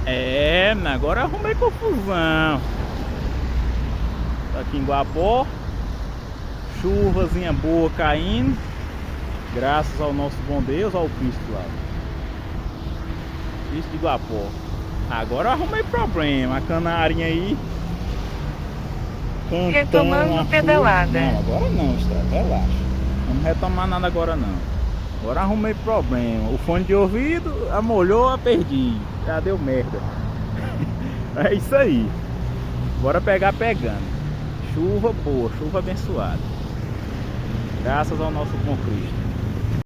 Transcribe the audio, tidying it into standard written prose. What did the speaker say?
É, agora arrumei confusão. Tô aqui em Guapó, chuvazinha boa caindo, graças ao nosso bom Deus, ao Cristo lá. Cristo de Guapó. Agora eu arrumei problema, a canarinha aí cantando Retomando a chuva. pedalada. Não, agora não, Estrada, relaxa. Não vamos retomar nada agora não. Agora arrumei problema. O fone de ouvido, molhou, a perdi. Já deu merda. É isso aí. Bora pegar pegando. Chuva boa, chuva abençoada. Graças ao nosso bom Cristo.